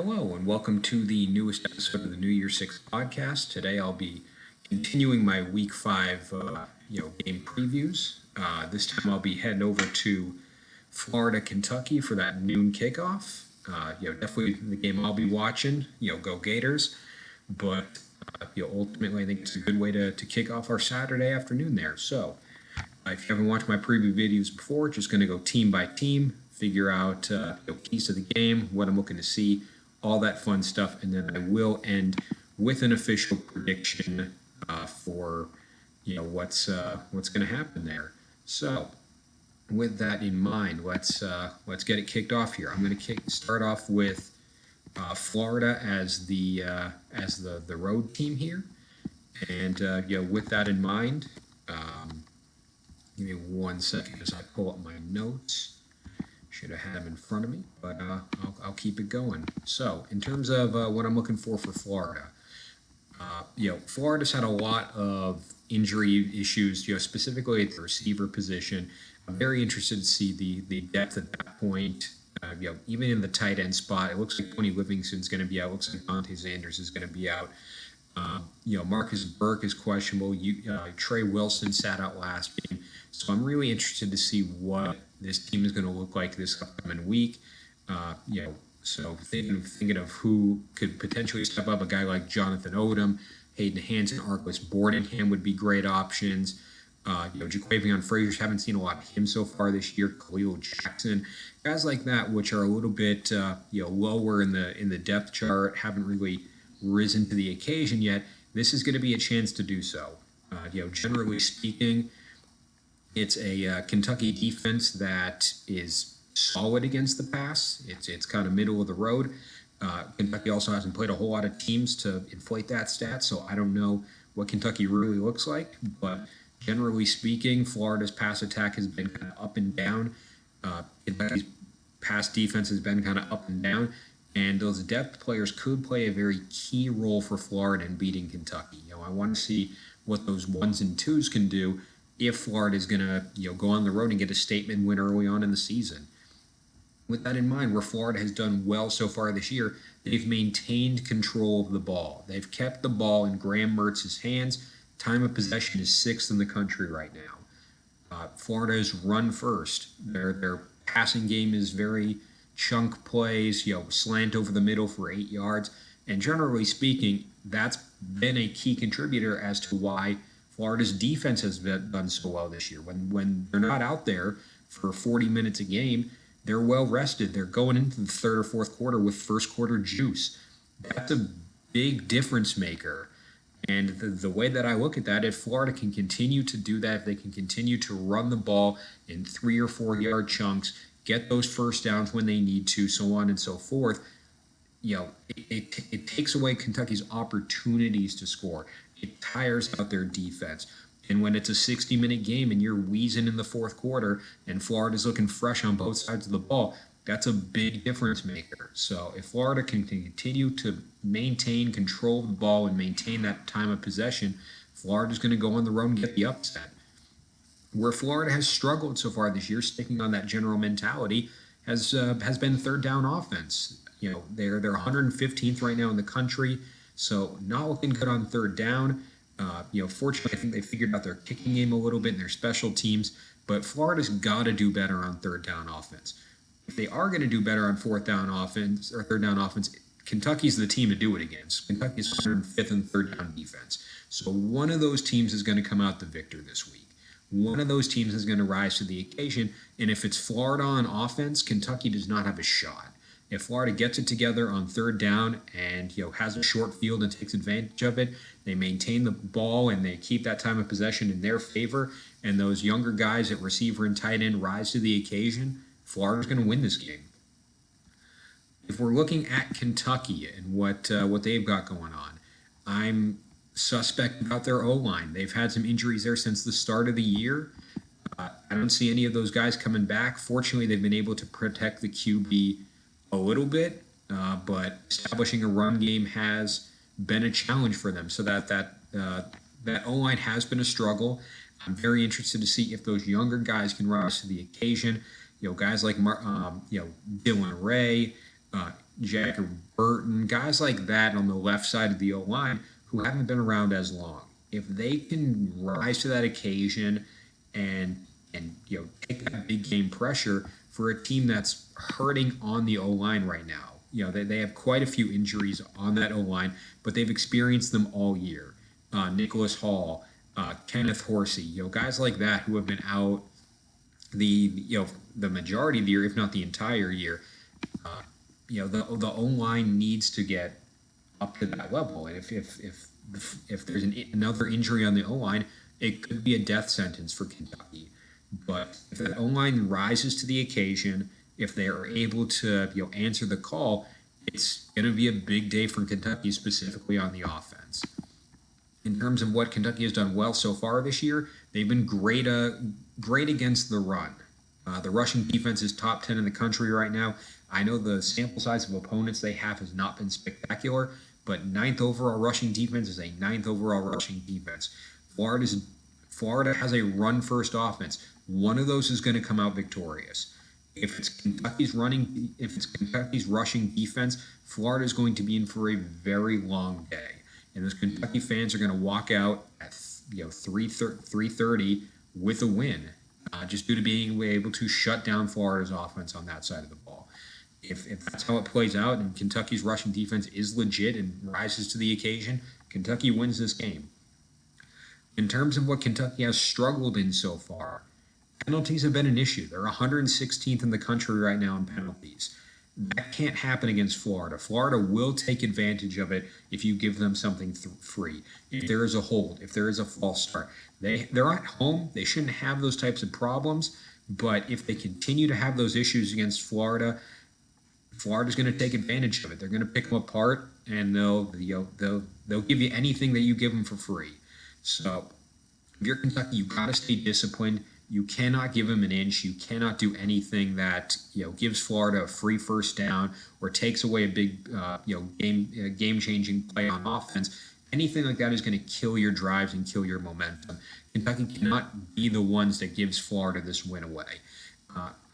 Hello, and welcome to the newest episode of the New Year Six podcast. Today, I'll be continuing my Week Five, game previews. This time, I'll be heading over to Florida, Kentucky for that noon kickoff. Definitely the game I'll be watching. Go Gators! But ultimately, I think it's a good way to kick off our Saturday afternoon there. So, if you haven't watched my preview videos before, just going to go team by team, figure out keys to the game, what I'm looking to see, all that fun stuff, and then I will end with an official prediction for what's going to happen there. So, with that in mind, let's get it kicked off here. I'm going to start off with Florida as the road team here, and with that in mind. Give me 1 second as I pull up my notes. Should have had them in front of me, but I'll keep it going. So, in terms of what I'm looking for Florida, Florida's had a lot of injury issues, specifically at the receiver position. I'm very interested to see the depth at that point. Even in the tight end spot, it looks like Tony Livingston's going to be out. It looks like Dante Sanders is going to be out. Marcus Burke is questionable. Trey Wilson sat out last game. So I'm really interested to see what this team is going to look like this upcoming week. So thinking of who could potentially step up, a guy like Jonathan Odom, Hayden Hanson, Arclis Boardingham would be great options. Jaquavion Frazier, haven't seen a lot of him so far this year. Khalil Jackson, guys like that, which are a little bit lower in the depth chart, haven't really risen to the occasion yet. This is going to be a chance to do so. Generally speaking, it's a Kentucky defense that is solid against the pass. It's kind of middle of the road. Kentucky also hasn't played a whole lot of teams to inflate that stat, so I don't know what Kentucky really looks like. But generally speaking, Florida's pass attack has been kind of up and down. Kentucky's pass defense has been kind of up and down. And those depth players could play a very key role for Florida in beating Kentucky. I want to see what those ones and twos can do if Florida is going to go on the road and get a statement win early on in the season. With that in mind, where Florida has done well so far this year, they've maintained control of the ball. They've kept the ball in Graham Mertz's hands. Time of possession is 6th in the country right now. Florida is run first. Their passing game is very chunk plays, slant over the middle for 8 yards. And generally speaking, that's been a key contributor as to why Florida's defense has done so well this year. When they're not out there for 40 minutes a game, they're well rested. They're going into the third or fourth quarter with first quarter juice. That's a big difference maker. And the way that I look at that, if Florida can continue to do that, if they can continue to run the ball in 3 or 4 yard chunks, get those first downs when they need to, so on and so forth, it takes away Kentucky's opportunities to score. It tires out their defense. And when it's a 60-minute game and you're wheezing in the fourth quarter and Florida's looking fresh on both sides of the ball, that's a big difference maker. So if Florida can continue to maintain control of the ball and maintain that time of possession, Florida's going to go on the road and get the upset. Where Florida has struggled so far this year, sticking on that general mentality, has been third down offense. They're 115th right now in the country, so not looking good on third down. Fortunately, I think they figured out their kicking game a little bit in their special teams, but Florida's got to do better on third down offense. If they are going to do better on fourth down offense or third down offense, Kentucky's the team to do it against. Kentucky's 105th in third down defense. So one of those teams is going to come out the victor this week. One of those teams is going to rise to the occasion, and if it's Florida on offense, Kentucky does not have a shot. If Florida gets it together on third down and has a short field and takes advantage of it, they maintain the ball and they keep that time of possession in their favor, and those younger guys at receiver and tight end rise to the occasion, Florida's going to win this game. If we're looking at Kentucky and what they've got going on, I'm suspect about their O-line. They've had some injuries there since the start of the year. I don't see any of those guys coming back. Fortunately, they've been able to protect the QB a little bit, but establishing a run game has been a challenge for them. So that O-line has been a struggle. I'm very interested to see if those younger guys can rise to the occasion. Guys like Dylan Ray, Jack Burton, guys like that on the left side of the O line who haven't been around as long. If they can rise to that occasion and take that big game pressure for a team that's hurting on the O line right now. They have quite a few injuries on that O line, but they've experienced them all year. Nicholas Hall, Kenneth Horsey, guys like that who have been out the majority of the year, if not the entire year. The O line needs to get up to that level, and if there's another injury on the O line, it could be a death sentence for Kentucky. But if the O line rises to the occasion, if they are able to answer the call, it's going to be a big day for Kentucky, specifically on the offense. In terms of what Kentucky has done well so far this year, they've been great against the run. The rushing defense is top 10 in the country right now. I know the sample size of opponents they have has not been spectacular, but ninth overall rushing defense is a ninth overall rushing defense. Florida has a run-first offense. One of those is going to come out victorious. If it's Kentucky's rushing defense, Florida is going to be in for a very long day. And those Kentucky fans are going to walk out at 3:30 with a win, just due to being able to shut down Florida's offense on that side of the ball. If that's how it plays out and Kentucky's rushing defense is legit and rises to the occasion, Kentucky wins this game. In terms of what Kentucky has struggled in so far, penalties have been an issue. They're 116th in the country right now in penalties. That can't happen against Florida. Florida will take advantage of it if you give them something free. If there is a hold, if there is a false start. They're at home. They shouldn't have those types of problems. But if they continue to have those issues against Florida's going to take advantage of it. They're going to pick them apart, and they'll give you anything that you give them for free. So if you're Kentucky, you got to stay disciplined. You cannot give them an inch. You cannot do anything that gives Florida a free first down or takes away a big game-changing play on offense. Anything like that is going to kill your drives and kill your momentum. Kentucky cannot be the ones that gives Florida this win away.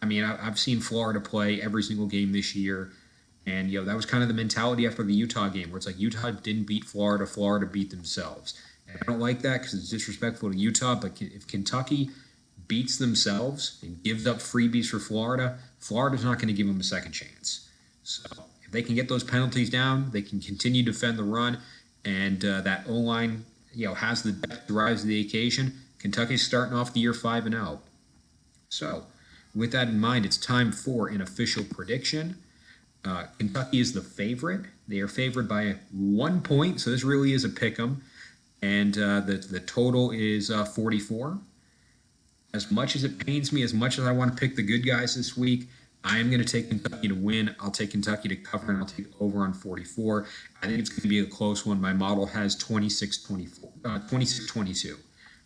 I've seen Florida play every single game this year, and that was kind of the mentality after the Utah game, where it's like Utah didn't beat Florida, Florida beat themselves. And I don't like that because it's disrespectful to Utah. But if Kentucky beats themselves and gives up freebies for Florida, Florida's not going to give them a second chance. So if they can get those penalties down, they can continue to defend the run, and that O-line has the depth to rise to the occasion. Kentucky's starting off the year 5-0. So with that in mind, it's time for an official prediction. Kentucky is the favorite. They are favored by 1 point, so this really is a pick 'em. And the total is 44. As much as it pains me, as much as I want to pick the good guys this week, I am going to take Kentucky to win. I'll take Kentucky to cover, and I'll take over on 44. I think it's going to be a close one. My model has 26-22.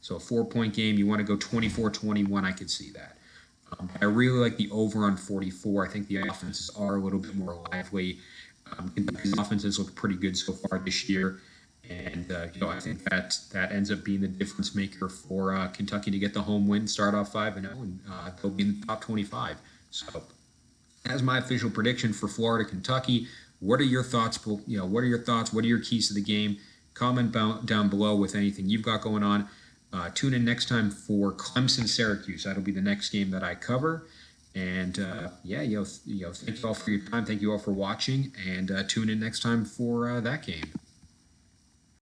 So a 4-point game. You want to go 24-21, I could see that. I really like the over on 44. I think the offenses are a little bit more lively. Kentucky's offenses look pretty good so far this year. And, I think that ends up being the difference maker for Kentucky to get the home win, start off 5-0, and they'll be in the top 25. So that's my official prediction for Florida, Kentucky. What are your thoughts? What are your thoughts? What are your keys to the game? Comment down below with anything you've got going on. Tune in next time for Clemson-Syracuse. That'll be the next game that I cover. And, thank you all for your time. Thank you all for watching. And tune in next time for that game.